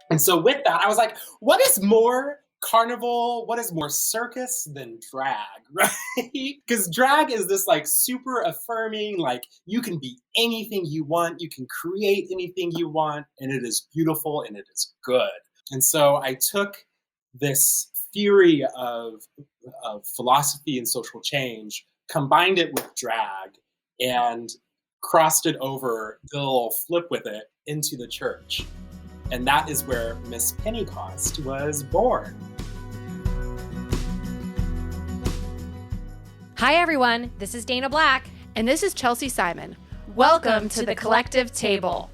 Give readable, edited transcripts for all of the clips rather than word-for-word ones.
And so with that, I was like, what is more carnival, what is more circus than drag, right? Because drag is this like super affirming, like you can be anything you want, you can create anything you want, and it is beautiful and it is good. And so I took this theory of philosophy and social change, combined it with drag, and crossed it over, did a little flip with it into the church. And that is where Miss Pentecost was born. Hi, everyone. This is Dana Black. And this is Chelsea Simon. Welcome to the Collective Table.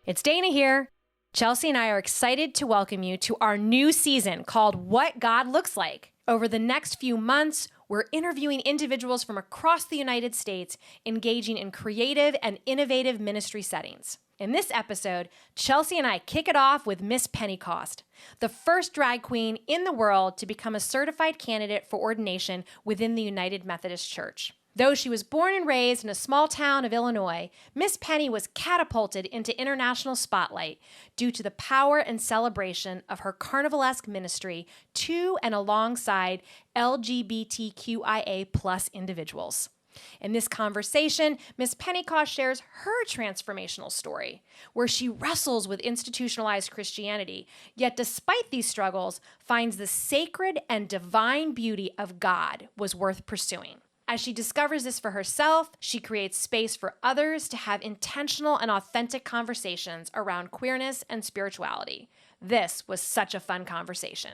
It's Dana here. Chelsea and I are excited to welcome you to our new season called What God Looks Like. Over the next few months, we're interviewing individuals from across the United States engaging in creative and innovative ministry settings. In this episode, Chelsea and I kick it off with Miss Pentecost, the first drag queen in the world to become a certified candidate for ordination within the United Methodist Church. Though she was born and raised in a small town of Illinois, Miss Penny was catapulted into international spotlight due to the power and celebration of her carnivalesque ministry to and alongside LGBTQIA+ individuals. In this conversation, Miss Pentecost shares her transformational story, where she wrestles with institutionalized Christianity, yet despite these struggles, finds the sacred and divine beauty of God was worth pursuing. As she discovers this for herself, she creates space for others to have intentional and authentic conversations around queerness and spirituality. This was such a fun conversation.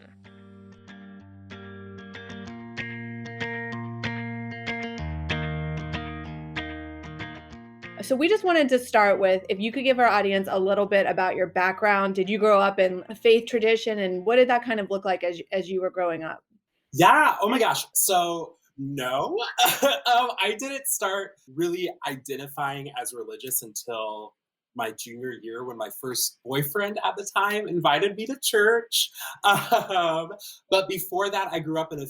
So we just wanted to start with, if you could give our audience a little bit about your background. Did you grow up in a faith tradition, and what did that kind of look like as you were growing up? Yeah, oh my gosh. So no, I didn't start really identifying as religious until my junior year when my first boyfriend at the time invited me to church. But before that, I grew up in a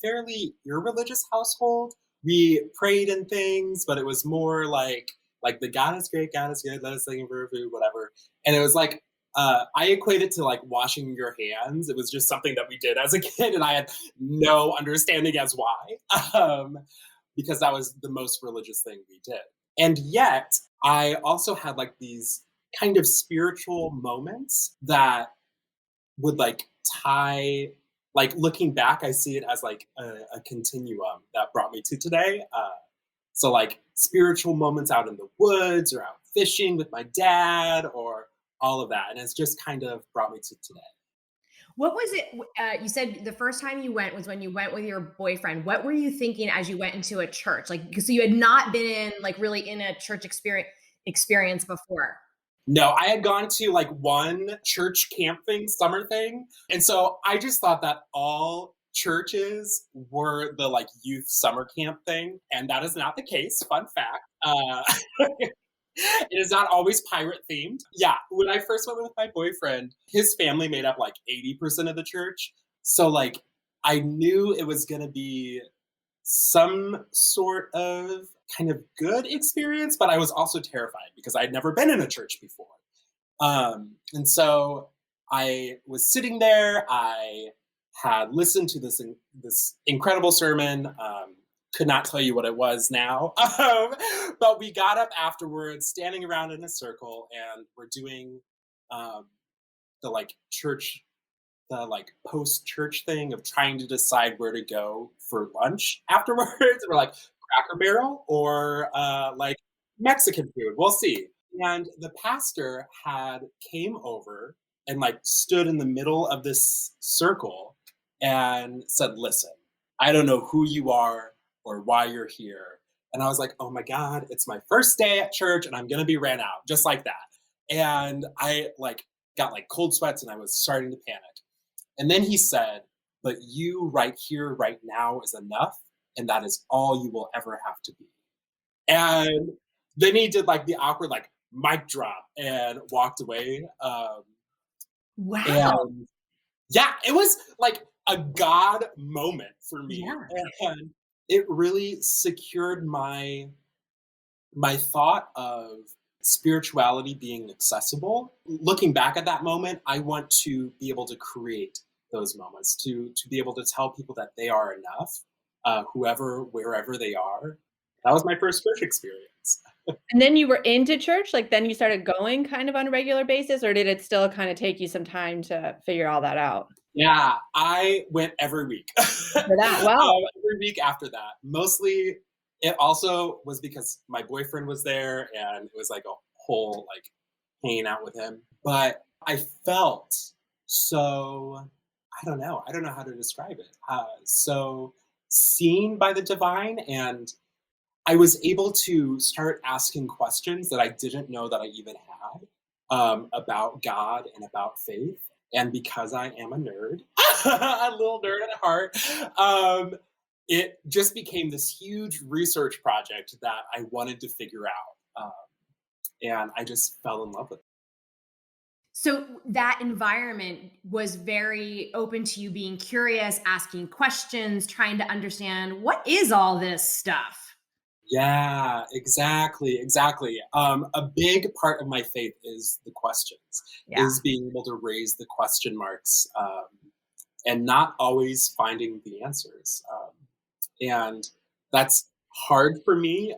fairly irreligious household. We prayed and things, but it was more like the God is great, God is good, let us sing for food, whatever. And it was like I equate it to like washing your hands. It was just something that we did as a kid, and I had no understanding as why, because that was the most religious thing we did. And yet, I also had like these kind of spiritual moments that would like tie, like looking back, I see it as like a continuum that brought me to today. So like spiritual moments out in the woods or out fishing with my dad or all of that. And it's just kind of brought me to today. What was it? You said the first time you went was when you went with your boyfriend. What were you thinking as you went into a church? Like, so you had not been in like really in a church experience before. No, I had gone to like one church camp thing, summer thing. And so I just thought that all churches were the like youth summer camp thing. And that is not the case. Fun fact. It is not always pirate themed. Yeah, when I first went with my boyfriend, his family made up like 80% of the church. So like I knew it was going to be some sort of kind of good experience, but I was also terrified because I'd never been in a church before. And so I was sitting there. I had listened to this incredible sermon. Could not tell you what it was now. But we got up afterwards, standing around in a circle, and we're doing the like church, the like post-church thing of trying to decide where to go for lunch afterwards. We're like Cracker Barrel or like Mexican food. We'll see. And the pastor came over and like stood in the middle of this circle and said, "Listen, I don't know who you are or why you're here." And I was like, oh my God, it's my first day at church and I'm going to be ran out just like that. And I like got like cold sweats and I was starting to panic. And then he said, "But you right here, right now is enough. And that is all you will ever have to be." And then he did like the awkward, like mic drop and walked away. Wow. And yeah, it was like a God moment for me. Yeah. And it really secured my thought of spirituality being accessible. Looking back at that moment, I want to be able to create those moments, to be able to tell people that they are enough, whoever, wherever they are. That was my first church experience. And then you were into church? Like, then you started going kind of on a regular basis, or did it still kind of take you some time to figure all that out? Yeah, I went every week. For that, wow. Every week after that. Mostly, it also was because my boyfriend was there, and it was like a whole like hanging out with him. But I felt so, I don't know how to describe it. So seen by the divine, and I was able to start asking questions that I didn't know that I even had, about God and about faith. And because I am a nerd, a little nerd at heart, it just became this huge research project that I wanted to figure out. And I just fell in love with it. So that environment was very open to you being curious, asking questions, trying to understand what is all this stuff? Yeah, exactly, exactly. A big part of my faith is the questions, Yeah. is being able to raise the question marks, and not always finding the answers. And that's hard for me,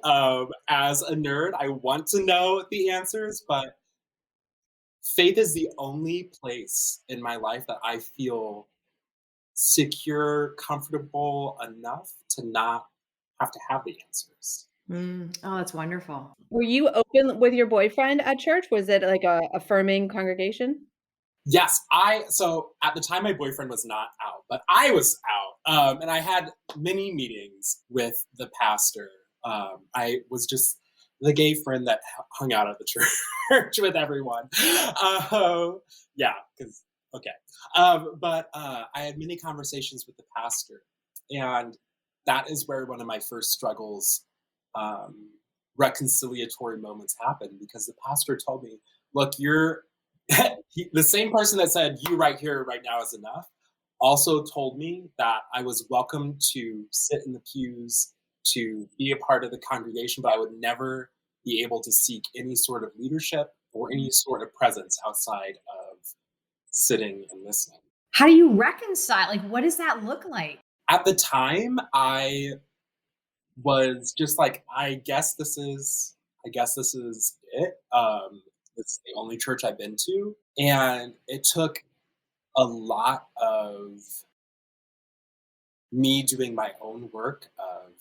as a nerd. I want to know the answers, but faith is the only place in my life that I feel secure, comfortable enough to not have to have the answers. Oh, that's wonderful. Were you open with your boyfriend at church? Was it like a affirming congregation? Yes, so at the time my boyfriend was not out, but I was out. And I had many meetings with the pastor. I was just the gay friend that hung out at the church with everyone. Yeah, because okay. But I had many conversations with the pastor, and that is where one of my first struggles, um, reconciliatory moments happened, because the pastor told me, "Look, you're." The same person that said you right here right now is enough also told me that I was welcome to sit in the pews, to be a part of the congregation, but I would never be able to seek any sort of leadership or any sort of presence outside of sitting and listening. How do you reconcile? Like, what does that look like? At the time, I was just like, I guess this is it. It's the only church I've been to, and it took a lot of me doing my own work of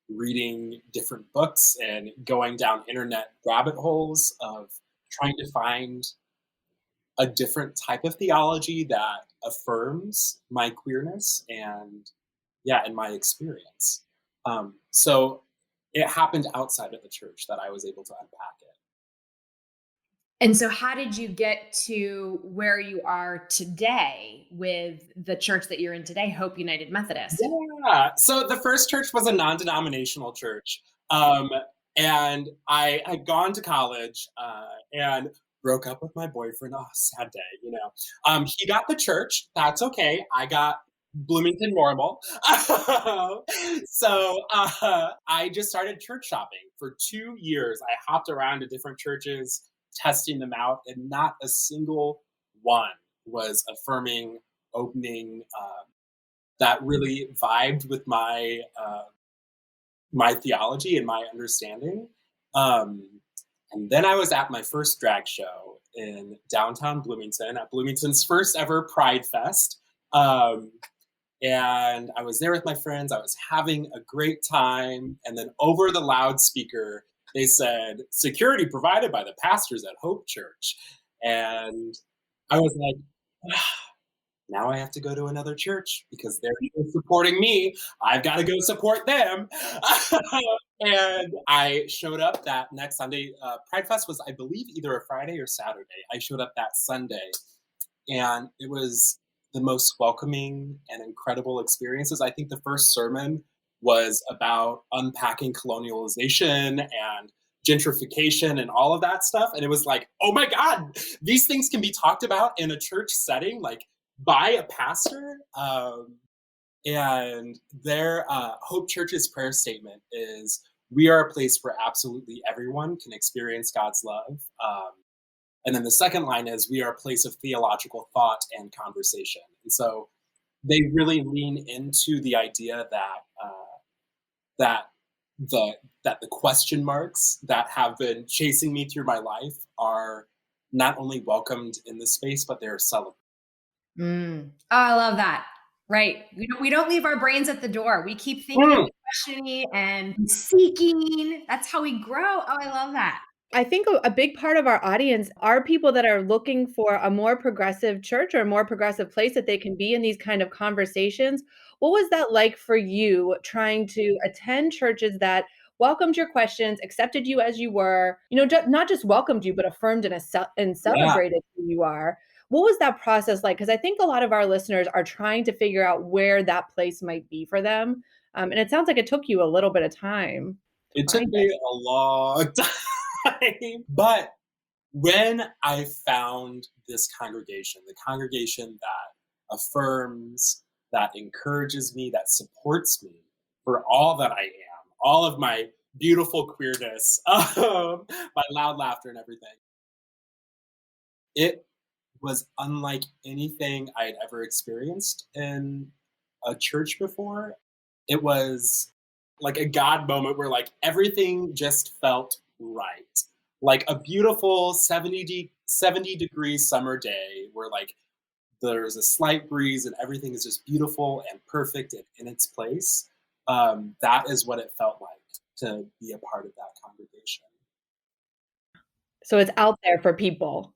reading different books and going down internet rabbit holes of trying to find a different type of theology that affirms my queerness and, yeah, and my experience. So it happened outside of the church that I was able to unpack it. And so, how did you get to where you are today with the church that you're in today, Hope United Methodist? Yeah. So the first church was a non-denominational church. Um, and I had gone to college, and broke up with my boyfriend. Oh, sad day, you know. He got the church. That's okay. I got Bloomington Normal. So I just started church shopping for 2 years. I hopped around to different churches, testing them out, and not a single one was affirming, opening, that really vibed with my theology and my understanding. Um, and then I was at my first drag show in downtown Bloomington at Bloomington's first ever Pride Fest. Um, and I was there with my friends. I was having a great time. And then over the loudspeaker, they said, "Security provided by the pastors at Hope Church." And I was like, now I have to go to another church because they're supporting me. I've got to go support them. And I showed up that next Sunday. Pride Fest was, I believe, either a Friday or Saturday. I showed up that Sunday, and it was the most welcoming and incredible experiences. I think the first sermon was about unpacking colonialization and gentrification and all of that stuff. And it was like, oh my God, these things can be talked about in a church setting, like by a pastor. And their Hope Church's prayer statement is, we are a place where absolutely everyone can experience God's love. And then the second line is, we are a place of theological thought and conversation. And so they really lean into the idea that that the that the question marks that have been chasing me through my life are not only welcomed in this space, but they're celebrated. Oh, I love that. Right. We don't leave our brains at the door. We keep thinking Mm, and questioning and seeking. That's how we grow. Oh, I love that. I think a big part of our audience are people that are looking for a more progressive church or a more progressive place that they can be in these kind of conversations. What was that like for you trying to attend churches that welcomed your questions, accepted you as you were, not just welcomed you, but affirmed and yeah, celebrated who you are? What was that process like? Because I think a lot of our listeners are trying to figure out where that place might be for them. And it sounds like it took you a little bit of time to it took find me it. a long time, but when I found this congregation, the congregation that affirms, that encourages me, that supports me for all that I am, all of my beautiful queerness, my loud laughter and everything, it was unlike anything I had ever experienced in a church before. It was like a God moment where like everything just felt right. Like a beautiful 70-degree summer day where like there's a slight breeze and everything is just beautiful and perfect and in its place. That is what it felt like to be a part of that congregation. So it's out there for people.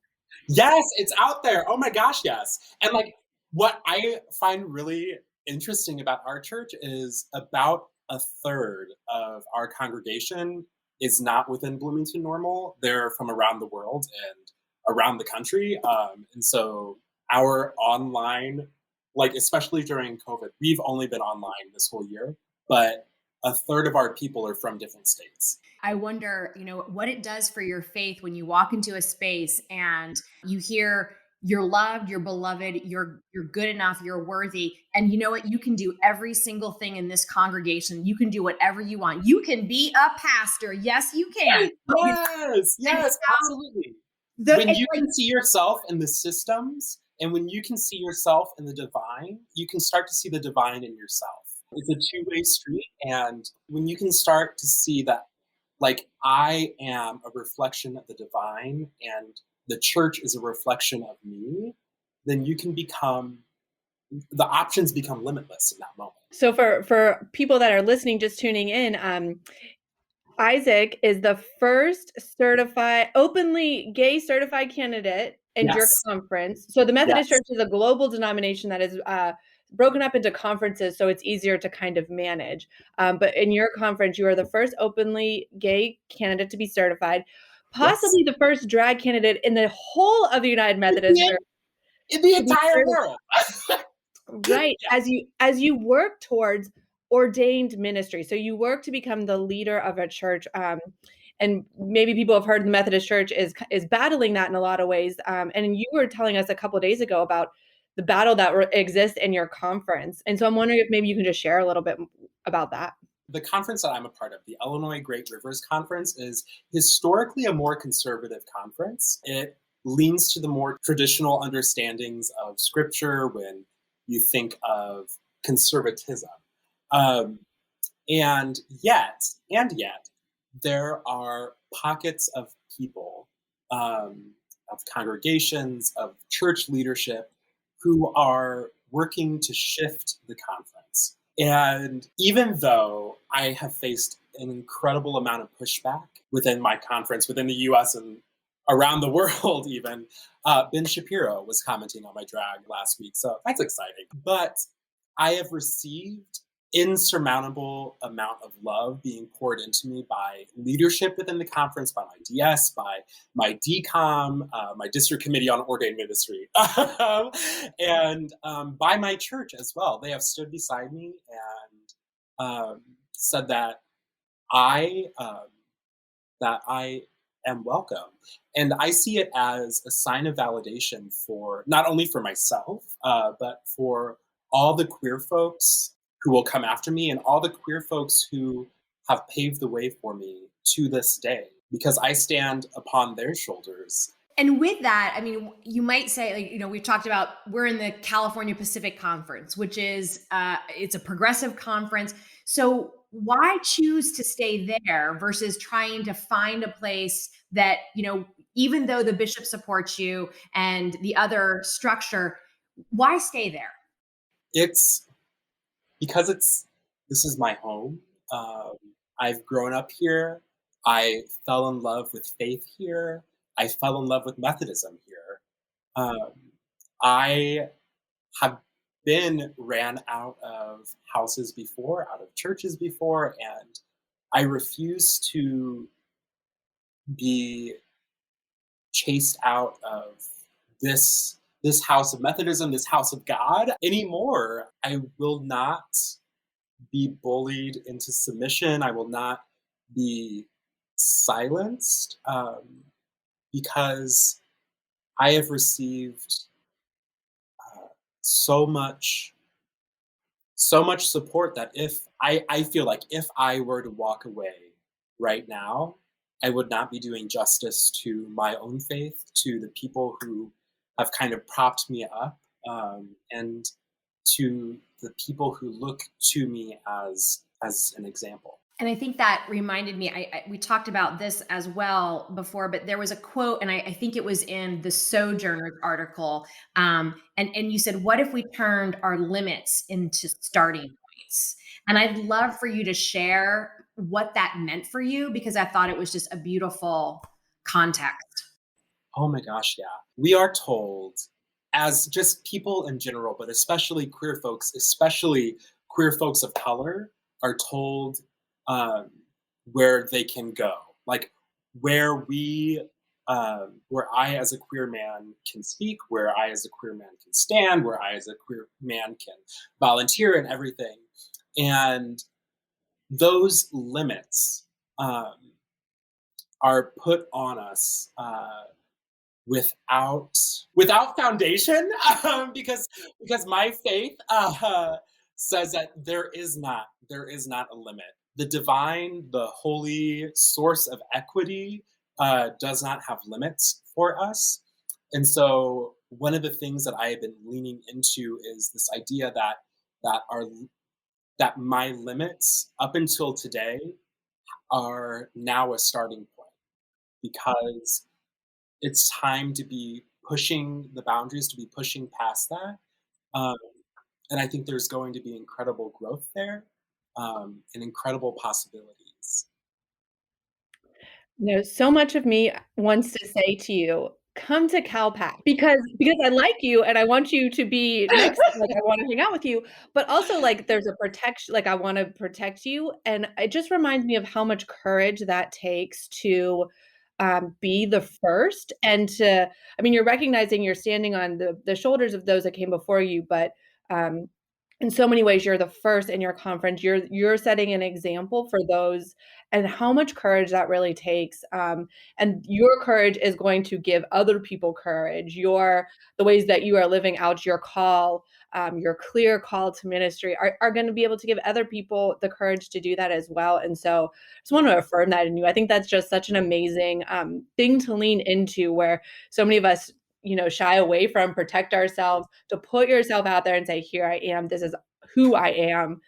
Yes, it's out there. Oh my gosh, yes. And like what I find really interesting about our church is about a third of our congregation is not within Bloomington Normal. They're from around the world and around the country. And so our online, like especially during COVID, we've only been online this whole year, but a third of our people are from different states. I wonder, what it does for your faith when you walk into a space and you hear you're loved, you're beloved, you're good enough, you're worthy. And you know what? You can do every single thing in this congregation. You can do whatever you want. You can be a pastor. Yes, you can. Yes, And yes, how absolutely. When it's you like can see yourself in the systems and when you can see yourself in the divine, you can start to see the divine in yourself. It's a two-way street. And when you can start to see that, like, I am a reflection of the divine and the church is a reflection of me, then you can become, the options become limitless in that moment. So for people that are listening, just tuning in, Isaac is the first openly gay certified candidate in your Yes, conference. So the Methodist yes, Church is a global denomination that is broken up into conferences, so it's easier to kind of manage. But in your conference, you are the first openly gay candidate to be certified, yes. possibly the first drag candidate in the whole of the United Methodist Church In the to be entire certified. world. Right. Yeah. As you work towards ordained ministry. So you work to become the leader of a church. And maybe people have heard the Methodist Church is battling that in a lot of ways. And you were telling us a couple of days ago about the battle that exists in your conference. And so I'm wondering if maybe you can just share a little bit about that. The conference that I'm a part of, the Illinois Great Rivers Conference, is historically a more conservative conference. It leans to the more traditional understandings of scripture when you think of conservatism. Um, and yet, there are pockets of people, of congregations, of church leadership who are working to shift the conference. And even though I have faced an incredible amount of pushback within my conference, within the US and around the world, even, Ben Shapiro was commenting on my drag last week. So that's exciting. But I have received insurmountable amount of love being poured into me by leadership within the conference, by my DS, by my DCOM, my district committee on ordained ministry, and by my church as well. They have stood beside me and said I um, that I am welcome, and I see it as a sign of validation for not only for myself, but for all the queer folks who will come after me and all the queer folks who have paved the way for me to this day because I stand upon their shoulders. And with that, I mean, you might say, like, we've talked about we're in the California Pacific Conference, which is it's a progressive conference. So why choose to stay there versus trying to find a place that, even though the bishop supports you and the other structure, why stay there? It's because this is my home. Um, I've grown up here. I fell in love with faith here. I fell in love with Methodism here. Um, I have been ran out of houses before, out of churches before, and I refuse to be chased out of this house of Methodism, this house of God anymore. I will not be bullied into submission. I will not be silenced because I have received uh, so much so much support that if I feel like if I were to walk away right now, I would not be doing justice to my own faith, to the people who have kind of propped me up, and to the people who look to me as an example. And I think that reminded me, we talked about this as well before, but there was a quote, and I think it was in the Sojourner article. And you said, what if we turned our limits into starting points? And I'd love for you to share what that meant for you, because I thought it was just a beautiful context. Oh my gosh, yeah. We are told, as just people in general, but especially queer folks of color, are told um, where they can go. Like where I as a queer man can speak, where I as a queer man can stand, where I as a queer man can volunteer and everything. And those limits um, are put on us without foundation because my faith says that there is not a limit. The divine, the holy source of equity does not have limits for us. And so one of the things that I have been leaning into is this idea that our that my limits up until today are now a starting point because it's time to be pushing the boundaries, to be pushing past that. Um, and I think there's going to be incredible growth there and incredible possibilities. So much of me wants to say to you, "Come to CalPAC," because I like you and I want you to be next, like, I wanna hang out with you, but also, like, there's a protection, like, I wanna protect you, and it just reminds me of how much courage that takes to, be the first and to I mean, you're recognizing you're standing on the shoulders of those that came before you, but, um, in so many ways, you're the first in your conference. You're setting an example for those and how much courage that really takes. And your courage is going to give other people courage. The ways that you are living out your call, your clear call to ministry are going to be able to give other people the courage to do that as well. And so I just want to affirm that in you. I think that's just such an amazing thing to lean into where so many of us shy away from, protect ourselves, to put yourself out there and say, here I am, this is who I am,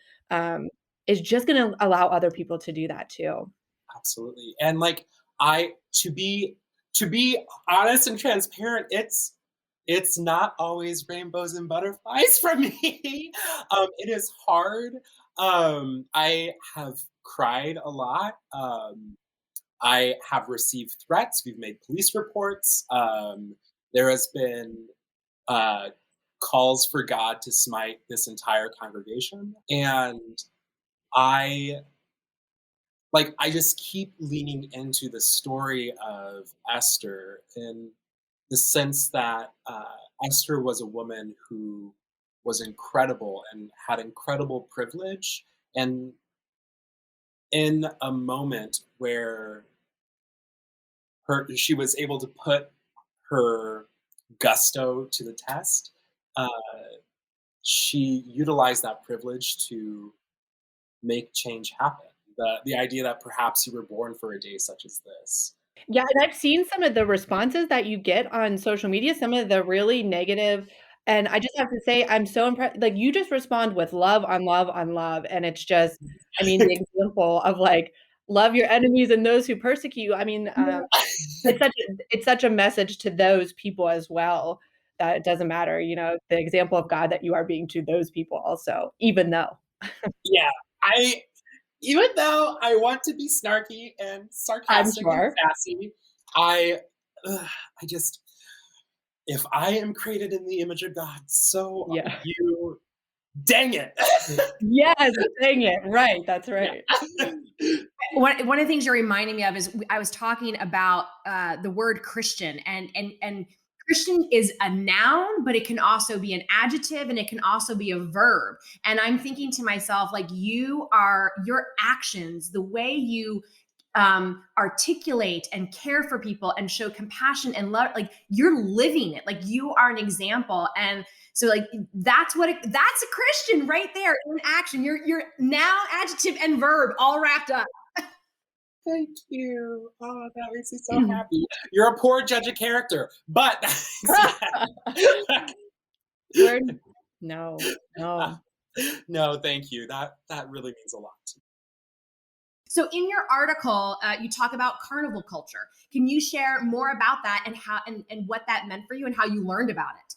is just gonna allow other people to do that too. Absolutely. And like I to be honest and transparent, it's not always rainbows and butterflies for me. It is hard. I have cried a lot. I have received threats. We've made police reports. There has been uh, calls for God to smite this entire congregation, and I I just keep leaning into the story of Esther in the sense that Esther was a woman who was incredible and had incredible privilege, and in a moment where she was able to put her gusto to the test, uh, she utilized that privilege to make change happen. The idea that perhaps you were born for a day such as this. Yeah, and I've seen some of the responses that you get on social media, some of the really negative, and I just have to say, I'm so impressed. Like, you just respond with love on love on love, and it's just, I mean, the example of, like, love your enemies and those who persecute you. I mean, it's such a message to those people as well, that it doesn't matter, the example of God that you are being to those people also, even though. Yeah, I even though I want to be snarky and I'm sarcastic and sure. sassy, I I just if I am created in the image of God, so are Yeah. you. Dang it. Yes, dang it, right, that's right. Yeah. One of the things you're reminding me of is I was talking about the word Christian, and Christian is a noun, but it can also be an adjective, and it can also be a verb. And I'm thinking to myself, like, your actions, the way you articulate and care for people and show compassion and love, like, you're living it, like you are an example. And so, like, that's a Christian right there in action. You're noun, adjective, and verb all wrapped up. Thank you. Oh, that makes me so happy. You're a poor judge of character, but We're no, no. no, thank you. That really means a lot to me. So in your article, you talk about carnival culture. Can you share more about that and how and what that meant for you and how you learned about it?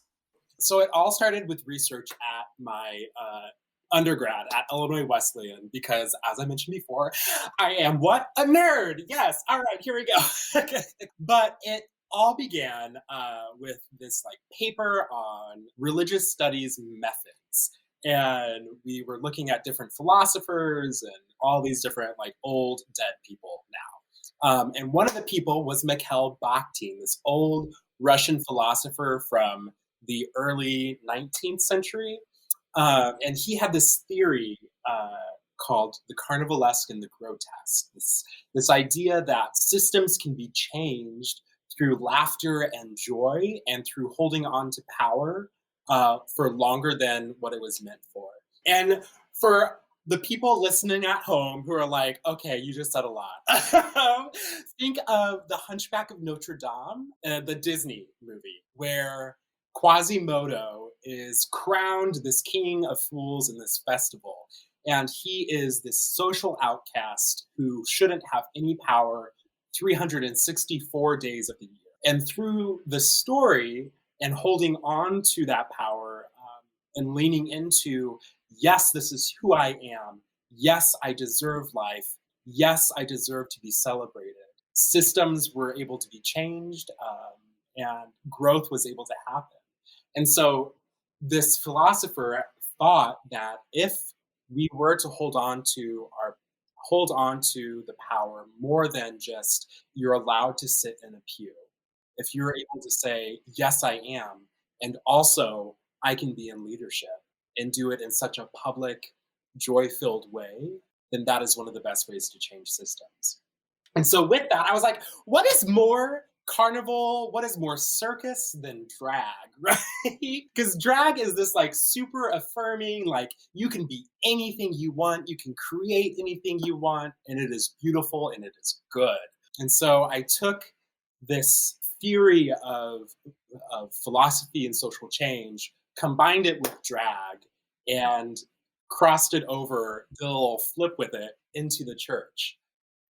So it all started with research at my undergrad at Illinois Wesleyan because, as I mentioned before, I am what? A nerd. Yes. All right, here we go. Okay. But it all began with this like paper on religious studies methods. And we were looking at different philosophers and all these different like old dead people now. And one of the people was Mikhail Bakhtin, this old Russian philosopher from the early 19th century. And he had this theory called the carnivalesque and the grotesque. This idea that systems can be changed through laughter and joy and through holding on to power for longer than what it was meant for. And for the people listening at home who are like, okay, you just said a lot. Think of The Hunchback of Notre Dame, the Disney movie, where Quasimodo is crowned this king of fools in this festival. And he is this social outcast who shouldn't have any power 364 days of the year. And through the story and holding on to that power and leaning into, yes, this is who I am. Yes, I deserve life. Yes, I deserve to be celebrated. Systems were able to be changed and growth was able to happen. And so this philosopher thought that if we were to hold on to the power more than just you're allowed to sit in a pew, if you're able to say, yes, I am, and also I can be in leadership and do it in such a public, joy-filled way, then that is one of the best ways to change systems. And so with that, I was like, what is more carnival, what is more circus than drag, right? Because drag is this like super affirming, like you can be anything you want, you can create anything you want, and it is beautiful and it is good. And so I took this theory of philosophy and social change, combined it with drag, and crossed it over, did a little flip with it into the church.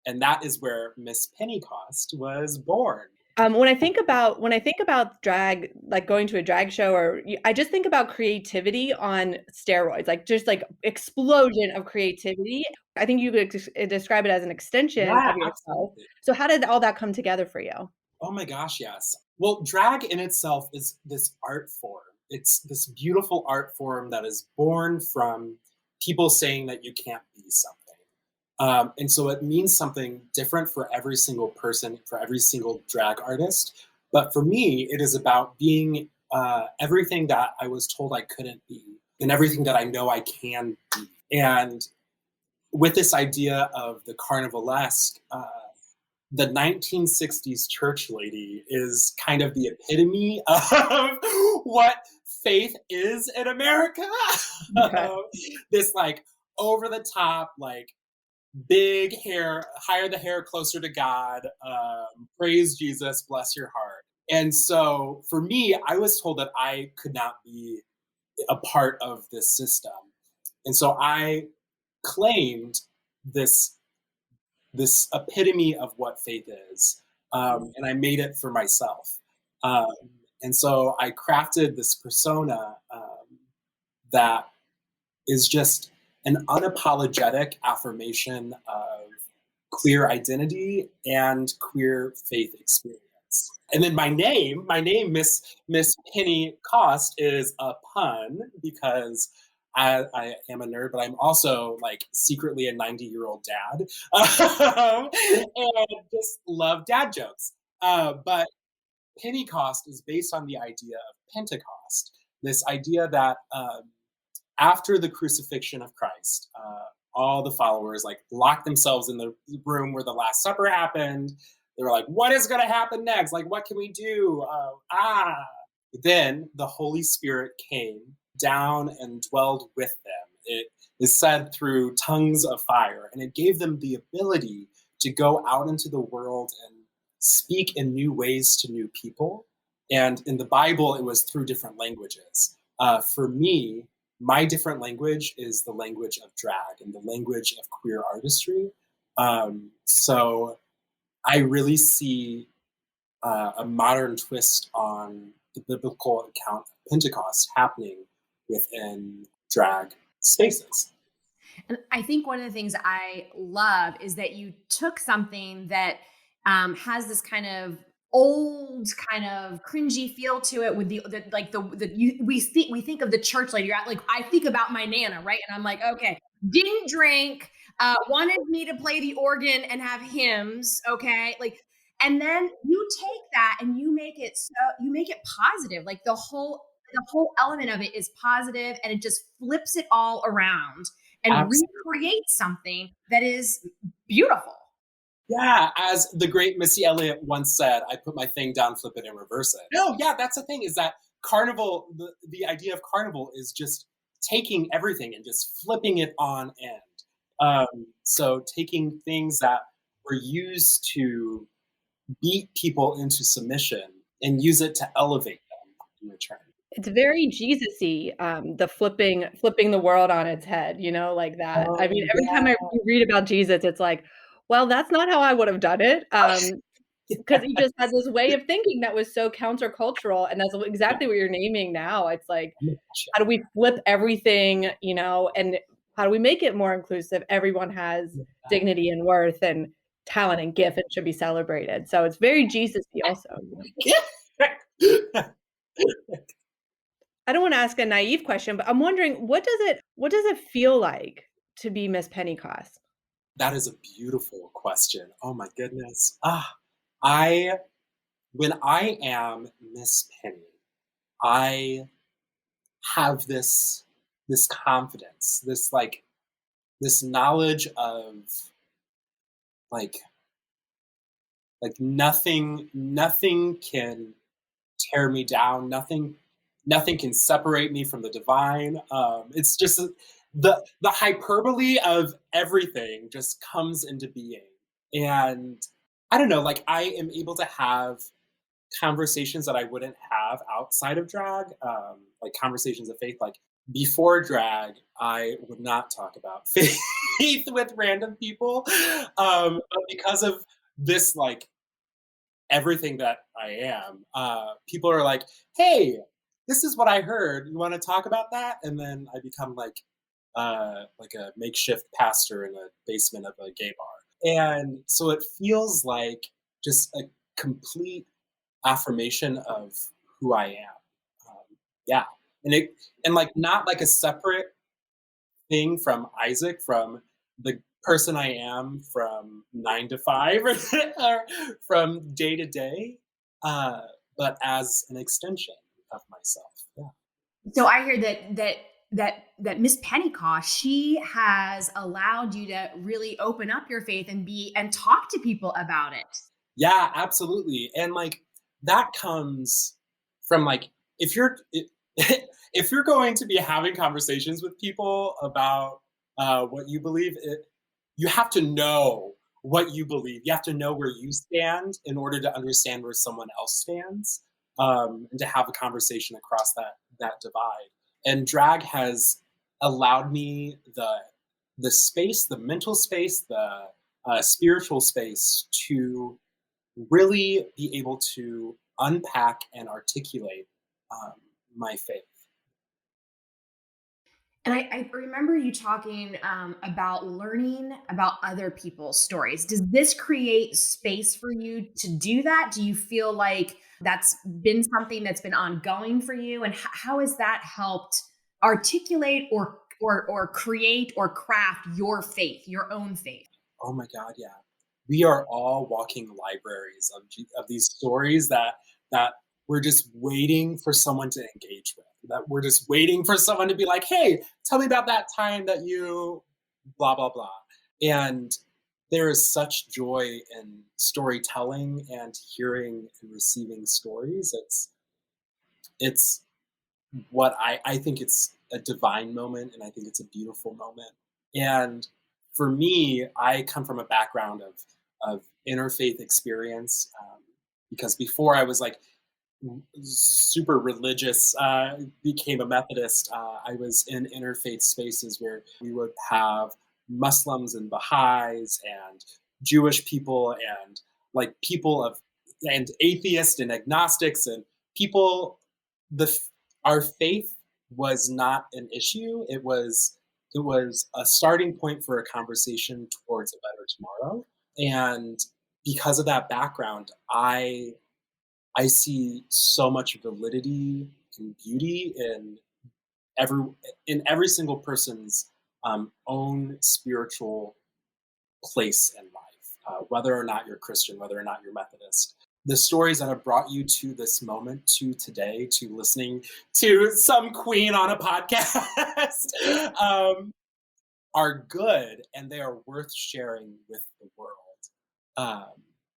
And that is where Miss Pentecost was born. When I think about drag, like going to a drag show, I just think about creativity on steroids, like just like explosion of creativity. I think you could describe it as an extension of yourself. Absolutely. So how did all that come together for you? Oh my gosh, yes. Well, drag in itself is this art form. It's this beautiful art form that is born from people saying that you can't be something. And so it means something different for every single person, for every single drag artist. But for me, it is about being everything that I was told I couldn't be and everything that I know I can be. And with this idea of the carnivalesque, the 1960s church lady is kind of the epitome of what faith is in America. Okay. This like over the top, like big hair, higher the hair, closer to God, praise Jesus, bless your heart. And so for me, I was told that I could not be a part of this system. And so I claimed this this epitome of what faith is, and I made it for myself. Um, and so I crafted this persona that is just an unapologetic affirmation of queer identity and queer faith experience. And then my name, Miss Penny Cost, is a pun because I am a nerd, but I'm also like secretly a 90-year-old dad, and just love dad jokes. But Pentecost is based on the idea of Pentecost, this idea that after the crucifixion of Christ, all the followers like locked themselves in the room where the Last Supper happened. They were like, "What is going to happen next? Like, what can we do?" Then the Holy Spirit came down and dwelled with them. It is said through tongues of fire, and it gave them the ability to go out into the world and speak in new ways to new people. And in the Bible, it was through different languages. For me, my different language is the language of drag and the language of queer artistry. So I really see a modern twist on the biblical account of Pentecost happening within drag spaces. And I think one of the things I love is that you took something that has this kind of old, kind of cringy feel to it with we think of the church lady. Like I think about my Nana, right? And I'm like, okay, didn't drink, wanted me to play the organ and have hymns, okay, like. And then you take that and you make it positive. Like the whole element of it is positive, and it just flips it all around and Absolutely. recreates something that is beautiful. Yeah, as the great Missy Elliott once said, I put my thing down, flip it, and reverse it. No, yeah, that's the thing, is that carnival, the idea of carnival is just taking everything and just flipping it on end. So taking things that were used to beat people into submission and use it to elevate them in return. It's very Jesus-y, the flipping the world on its head, like that. I mean, Oh, every time I read about Jesus, it's like, well, that's not how I would have done it. Because he just had this way of thinking that was so countercultural, and that's exactly what you're naming now. It's like, yeah. how do we flip everything, and how do we make it more inclusive? Everyone has dignity and worth and talent and gift and should be celebrated. So it's very Jesus-y also. I don't want to ask a naive question, but I'm wondering, what does it feel like to be Miss Pentecost? That is a beautiful question. Oh my goodness. I when I am Miss Penny, I have this confidence, this knowledge of like nothing can tear me down, nothing can separate me from the divine. It's just the hyperbole of everything just comes into being. And I don't know, like I am able to have conversations that I wouldn't have outside of drag, like conversations of faith. Like before drag, I would not talk about faith with random people. But because of this, like everything that I am, people are like, "Hey, this is what I heard. You want to talk about that?" And then I become like a makeshift pastor in the basement of a gay bar, and so it feels like just a complete affirmation of who I am. Yeah, and like not like a separate thing from Isaac, from the person I am from 9 to 5 or from day to day, but as an extension of myself. Yeah. So I hear that Miss Pentecost, she has allowed you to really open up your faith and talk to people about it. Yeah, absolutely. And like that comes from like if you're if you're going to be having conversations with people about what you believe, you have to know what you believe. You have to know where you stand in order to understand where someone else stands, and to have a conversation across that divide. And drag has allowed me the space, the mental space, the spiritual space to really be able to unpack and articulate um, my faith. And I remember you talking about learning about other people's stories. Does this create space for you to do that? Do you feel like that's been something that's been ongoing for you? And how has that helped articulate or create or craft your faith, your own faith? Oh my God, yeah. We are all walking libraries of these stories that we're just waiting for someone to engage with. That we're just waiting for someone to be like, "Hey, tell me about that time that you blah blah blah." And there is such joy in storytelling and hearing and receiving stories. It's what I think it's a divine moment, and I think it's a beautiful moment. And for me, I come from a background of interfaith experience, because before I was like super religious, became a Methodist. I was in interfaith spaces where we would have Muslims and Baha'is and Jewish people and like people of and atheists and agnostics and people. The our faith was not an issue. It was a starting point for a conversation towards a better tomorrow. And because of that background, I see so much validity and beauty every in every single person's own spiritual place in life, whether or not you're Christian, whether or not you're Methodist. The stories that have brought you to this moment, to today, to listening to some queen on a podcast, are good and they are worth sharing with the world, um,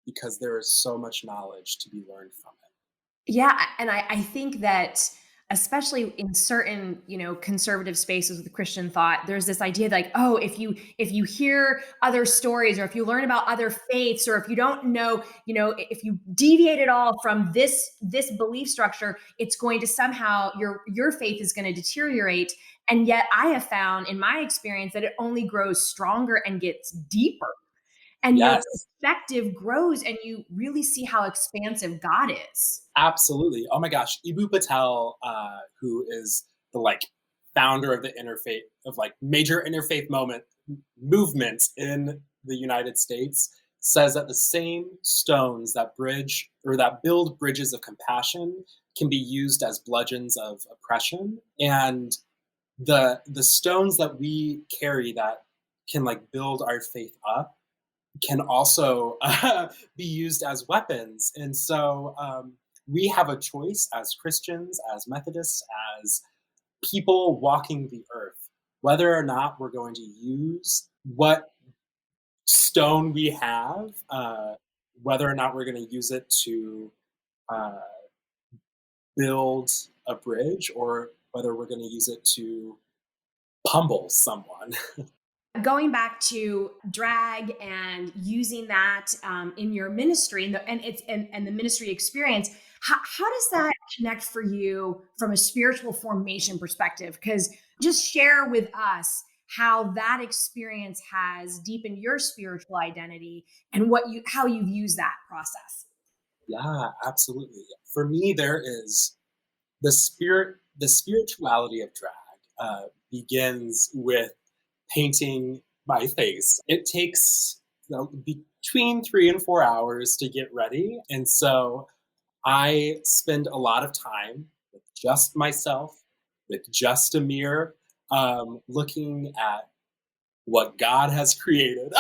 because there is so much knowledge to be learned from it. Yeah, and I think that especially in certain, conservative spaces with Christian thought, there's this idea like, oh, if you hear other stories or if you learn about other faiths or if you don't know, if you deviate at all from this belief structure, it's going to somehow your faith is going to deteriorate. And yet I have found in my experience that it only grows stronger and gets deeper. And your Yes. perspective grows and you really see how expansive God is. Absolutely. Oh my gosh, Ibu Patel, who is the like founder of the interfaith of like major interfaith movements in the United States, says that the same stones that bridge or that build bridges of compassion can be used as bludgeons of oppression, and the stones that we carry that can like build our faith up can also be used as weapons. And so we have a choice as Christians, as Methodists, as people walking the earth, whether or not we're going to use what stone we have, whether or not we're going to use it to uh, build a bridge, or whether we're going to use it to pummel someone. Going back to drag and using that in your ministry and the ministry experience, how does that connect for you from a spiritual formation perspective? Because just share with us how that experience has deepened your spiritual identity and how you've used that process. Yeah, absolutely. For me, there is the spirituality of drag begins with painting my face. It takes between 3 and 4 hours to get ready, and so I spend a lot of time with just myself, with just a mirror, looking at what God has created.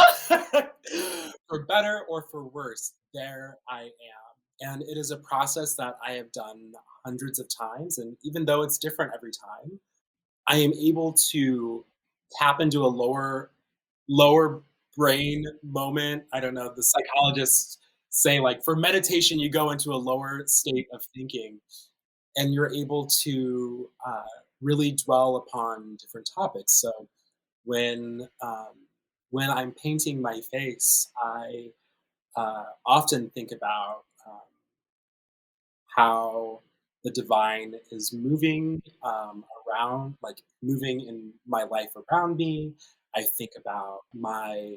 For better or for worse, there I am. And it is a process that I have done hundreds of times. And even though it's different every time, I am able to tap into a lower brain moment. I don't know, the psychologists say like for meditation, you go into a lower state of thinking and you're able to really dwell upon different topics. So when when I'm painting my face, I often think about how the divine is moving around, like moving in my life around me. I think about my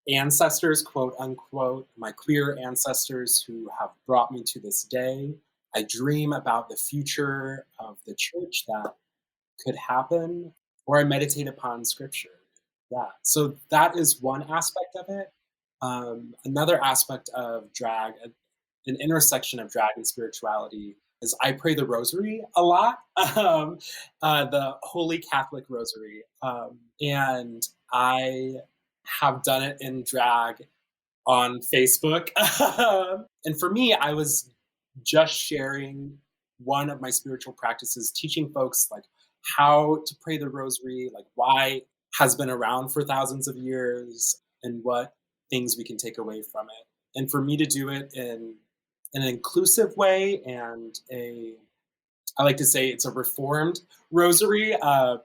ancestors, quote unquote, my queer ancestors who have brought me to this day. I dream about the future of the church that could happen, or I meditate upon scripture. Yeah, so that is one aspect of it. Another aspect of drag, an intersection of drag and spirituality, is I pray the rosary a lot, the Holy Catholic Rosary. And I have done it in drag on Facebook. And for me, I was just sharing one of my spiritual practices, teaching folks like how to pray the rosary, like why it has been around for thousands of years and what things we can take away from it. And for me to do it in an inclusive way and I like to say it's a reformed rosary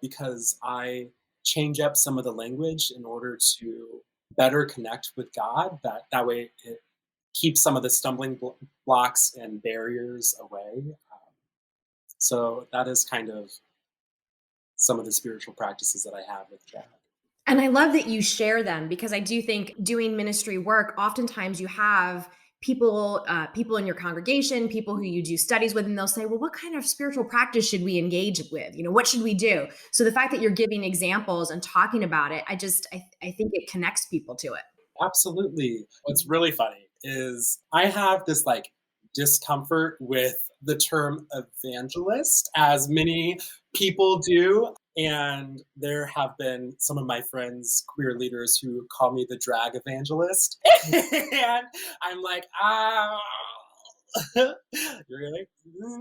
because I change up some of the language in order to better connect with God. That way it keeps some of the stumbling blocks and barriers away. So that is kind of some of the spiritual practices that I have with drag. And I love that you share them because I do think doing ministry work, oftentimes you have people in your congregation, people who you do studies with, and they'll say, well, what kind of spiritual practice should we engage with? What should we do? So the fact that you're giving examples and talking about it, I think it connects people to it. Absolutely. What's really funny is I have this like discomfort with the term evangelist, as many people do. And there have been some of my friends, queer leaders, who call me the drag evangelist. And I'm like, really?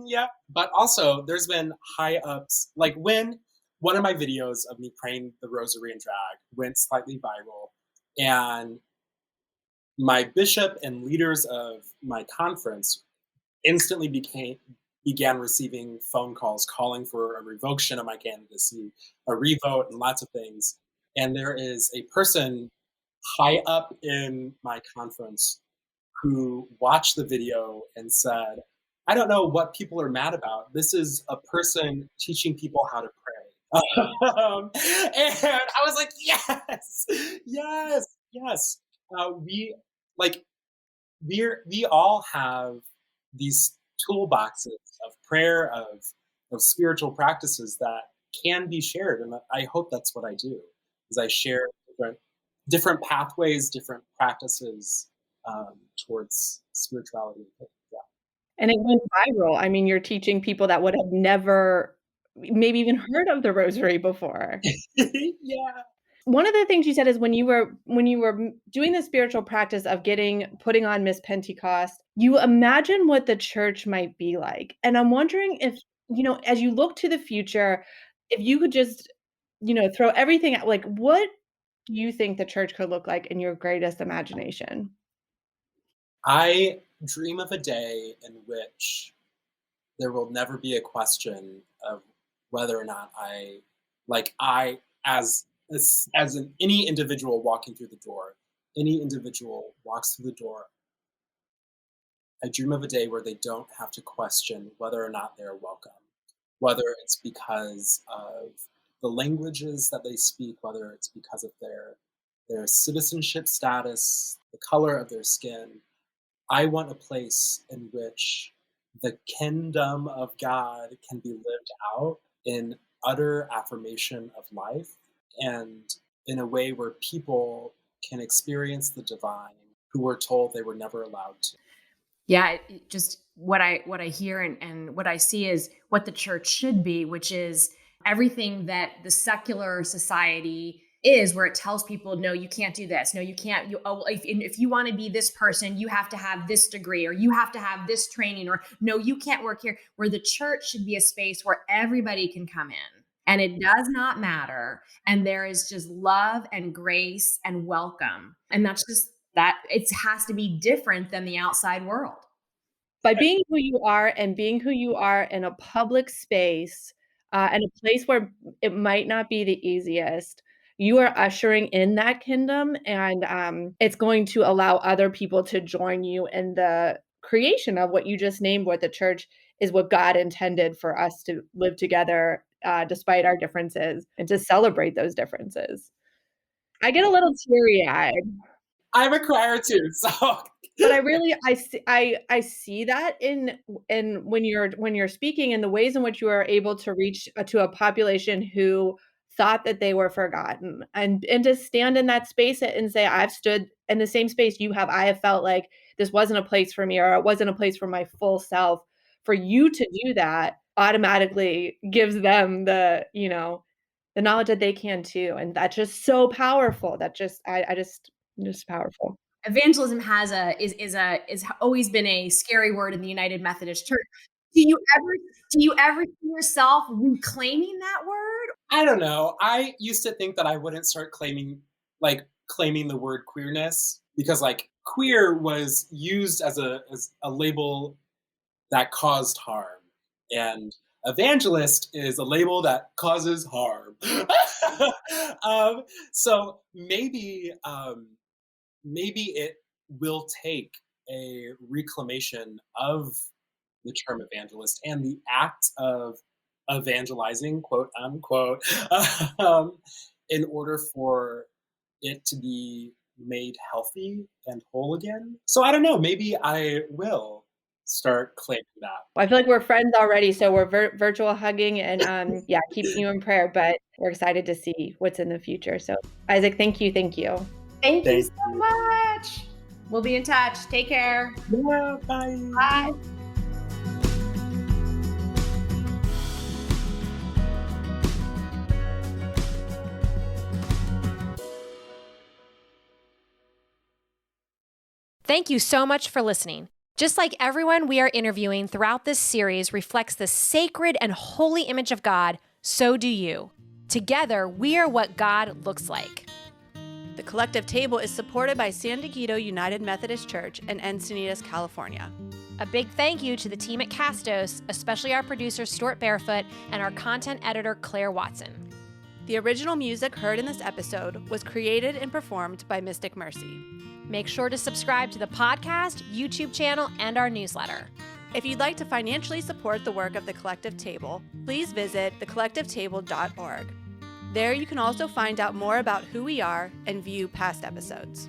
Yeah. But also, there's been high ups, like when one of my videos of me praying the rosary in drag went slightly viral, and my bishop and leaders of my conference instantly began receiving phone calls calling for a revocation of my candidacy, a revote, and lots of things. And there is a person high up in my conference who watched the video and said, I don't know what people are mad about. This is a person teaching people how to pray. And I was like, yes, yes, yes. We like we all have these toolboxes of prayer, of spiritual practices that can be shared, and I hope that's what I do. Is I share different pathways, different practices towards spirituality. Yeah. And it went viral. I mean, you're teaching people that would have never maybe even heard of the rosary before. Yeah. One of the things you said is when you were doing the spiritual practice of putting on Miss Pentecost, you imagine what the church might be like. And I'm wondering if, as you look to the future, if you could just, throw everything out, like what do you think the church could look like in your greatest imagination? I dream of a day in which there will never be a question of whether or not I as any individual walking through the door, any individual walks through the door, I dream of a day where they don't have to question whether or not they're welcome, whether it's because of the languages that they speak, whether it's because of their citizenship status, the color of their skin. I want a place in which the kingdom of God can be lived out in utter affirmation of life and in a way where people can experience the divine who were told they were never allowed to. Yeah, just what I hear and what I see is what the church should be, which is everything that the secular society is, where it tells people, no, you can't do this, no, you can't. If you want to be this person, you have to have this degree, or you have to have this training, or no, you can't work here. Where the church should be a space where everybody can come in, and it does not matter, and there is just love and grace and welcome, and that's just that it has to be different than the outside world. By being who you are and being who you are in a public space, and a place where it might not be the easiest, you are ushering in that kingdom, and it's going to allow other people to join you in the creation of what you just named, what the church is, what God intended for us to live together despite our differences and to celebrate those differences. I get a little teary-eyed. I'm a crier too, so But I really I see that in when you're speaking and the ways in which you are able to reach to a population who thought that they were forgotten, and to stand in that space and say, "I've stood in the same space you have. I have felt like this wasn't a place for me, or it wasn't a place for my full self." For you to do that automatically gives them the knowledge that they can too, and that's just so powerful. That just powerful. Evangelism is always been a scary word in the United Methodist Church. Do you ever do you ever see yourself reclaiming that word? I don't know. I used to think that I wouldn't start claiming the word queerness because like queer was used as a label that caused harm. And evangelist is a label that causes harm. So maybe it will take a reclamation of the term evangelist and the act of evangelizing, quote unquote, um, in order for it to be made healthy and whole again. So I don't know. Maybe I will start claiming that. I feel like we're friends already, so we're virtual hugging and, yeah, keeping you in prayer, but we're excited to see what's in the future. So, Isaac, thank you, thank you. Thank you Thank so you. much. We'll be in touch. Take care. Yeah, bye. Bye. Thank you so much for listening. Just like everyone we are interviewing throughout this series reflects the sacred and holy image of God, so do you. Together, we are what God looks like. The Collective Table is supported by San Diego United Methodist Church in Encinitas, California. A big thank you to the team at Castos, especially our producer Stuart Barefoot and our content editor Claire Watson. The original music heard in this episode was created and performed by Mystic Mercy. Make sure to subscribe to the podcast, YouTube channel, and our newsletter. If you'd like to financially support the work of the Collective Table, please visit thecollectivetable.org. There you can also find out more about who we are and view past episodes.